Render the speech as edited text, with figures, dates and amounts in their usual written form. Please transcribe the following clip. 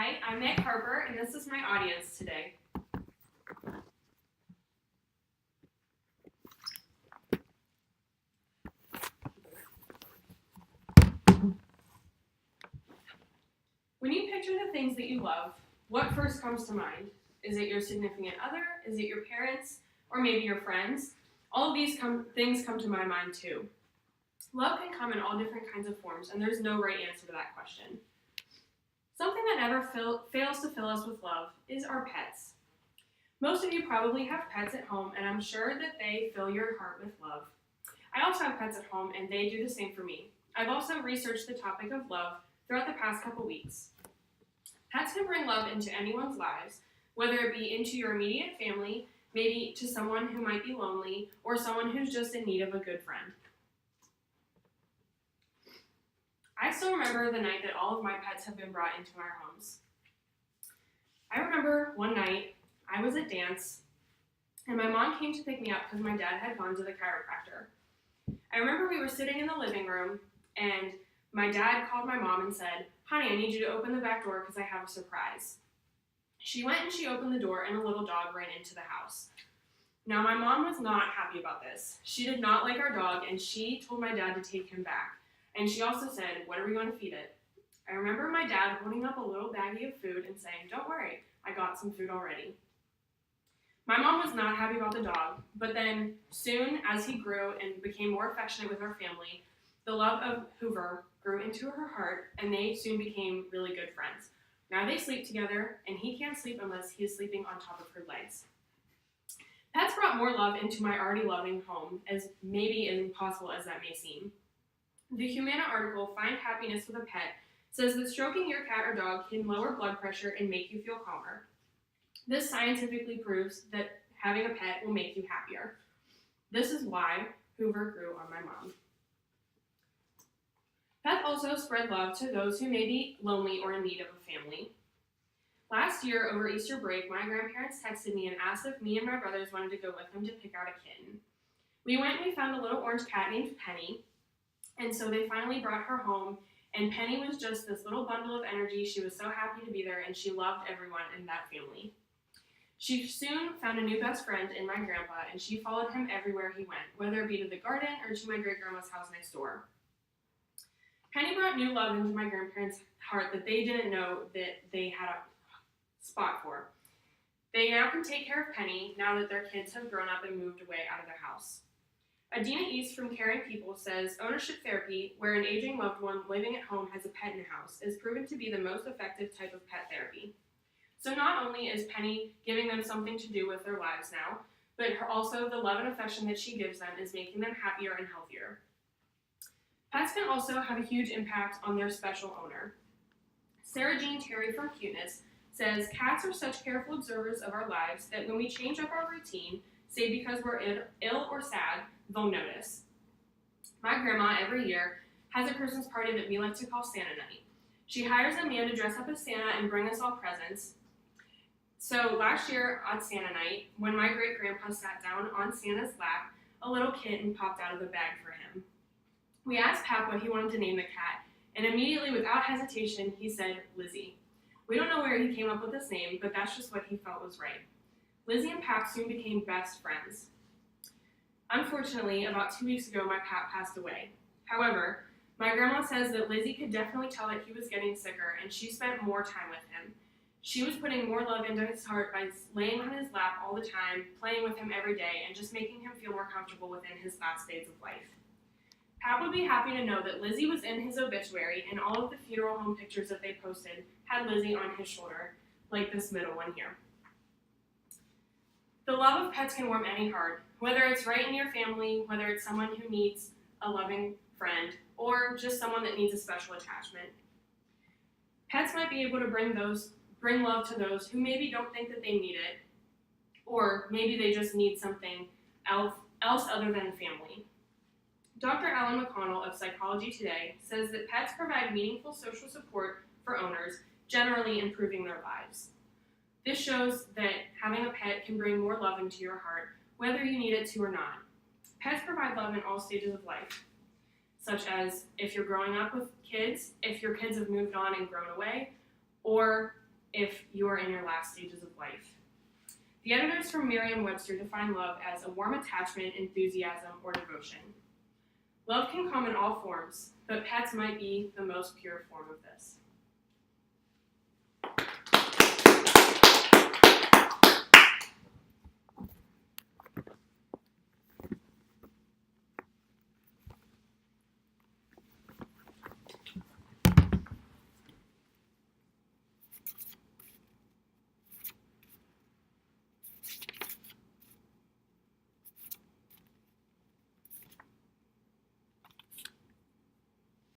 Hi, I'm Meg Harper, and this is my audience today. When you picture the things that you love, what first comes to mind? Is it your significant other? Is it your parents? Or maybe your friends? All of these things come to my mind too. Love can come in all different kinds of forms, and there's no right answer to that question. Something that never fails to fill us with love is our pets. Most of you probably have pets at home, and I'm sure that they fill your heart with love. I also have pets at home, and they do the same for me. I've also researched the topic of love throughout the past couple weeks. Pets can bring love into anyone's lives, whether it be into your immediate family, maybe to someone who might be lonely, or someone who's just in need of a good friend. I still remember the night that all of my pets have been brought into our homes. I remember one night I was at dance, and my mom came to pick me up because my dad had gone to the chiropractor. I remember we were sitting in the living room, and my dad called my mom and said, "Honey, I need you to open the back door because I have a surprise." She went and she opened the door, and a little dog ran into the house. Now, my mom was not happy about this. She did not like our dog, and she told my dad to take him back. And she also said, "What are we going to feed it?" I remember my dad holding up a little baggie of food and saying, "Don't worry, I got some food already." My mom was not happy about the dog, but then soon as he grew and became more affectionate with our family, the love of Hoover grew into her heart, and they soon became really good friends. Now they sleep together, and he can't sleep unless he is sleeping on top of her legs. Pets brought more love into my already loving home, as maybe impossible as that may seem. The Humana article, Find Happiness with a Pet, says that stroking your cat or dog can lower blood pressure and make you feel calmer. This scientifically proves that having a pet will make you happier. This is why Hoover grew on my mom. Pets also spread love to those who may be lonely or in need of a family. Last year, over Easter break, my grandparents texted me and asked if me and my brothers wanted to go with them to pick out a kitten. We went and we found a little orange cat named Penny, and so they finally brought her home, and Penny was just this little bundle of energy. She was so happy to be there, and she loved everyone in that family. She soon found a new best friend in my grandpa, and she followed him everywhere he went, whether it be to the garden or to my great-grandma's house next door. Penny brought new love into my grandparents' heart that they didn't know that they had a spot for. They now can take care of Penny now that their kids have grown up and moved away out of their house. Adina East from Caring People says, ownership therapy, where an aging loved one living at home has a pet in the house, is proven to be the most effective type of pet therapy. So not only is Penny giving them something to do with their lives now, but also the love and affection that she gives them is making them happier and healthier. Pets can also have a huge impact on their special owner. Sarah Jean Terry from Cuteness says, cats are such careful observers of our lives that when we change up our routine, say because we're ill or sad, they'll notice. My grandma every year has a Christmas party that we like to call Santa Night. She hires a man to dress up as Santa and bring us all presents. So last year on Santa Night, when my great-grandpa sat down on Santa's lap, a little kitten popped out of the bag for him. We asked Pap what he wanted to name the cat, and immediately, without hesitation, he said Lizzie. We don't know where he came up with this name, but that's just what he felt was right. Lizzie and Pap soon became best friends. Unfortunately, about 2 weeks ago, my Pap passed away. However, my grandma says that Lizzie could definitely tell that he was getting sicker, and she spent more time with him. She was putting more love into his heart by laying on his lap all the time, playing with him every day, and just making him feel more comfortable within his last days of life. Pap would be happy to know that Lizzie was in his obituary, and all of the funeral home pictures that they posted had Lizzie on his shoulder, like this middle one here. The love of pets can warm any heart, whether it's right in your family, whether it's someone who needs a loving friend, or just someone that needs a special attachment. Pets might be able to bring love to those who maybe don't think that they need it, or maybe they just need something else other than family. Dr. Alan McConnell of Psychology Today says that pets provide meaningful social support for owners, generally improving their lives. This shows that having a pet can bring more love into your heart, whether you need it to or not. Pets provide love in all stages of life, such as if you're growing up with kids, if your kids have moved on and grown away, or if you are in your last stages of life. The editors from Merriam-Webster define love as a warm attachment, enthusiasm, or devotion. Love can come in all forms, but pets might be the most pure form of this.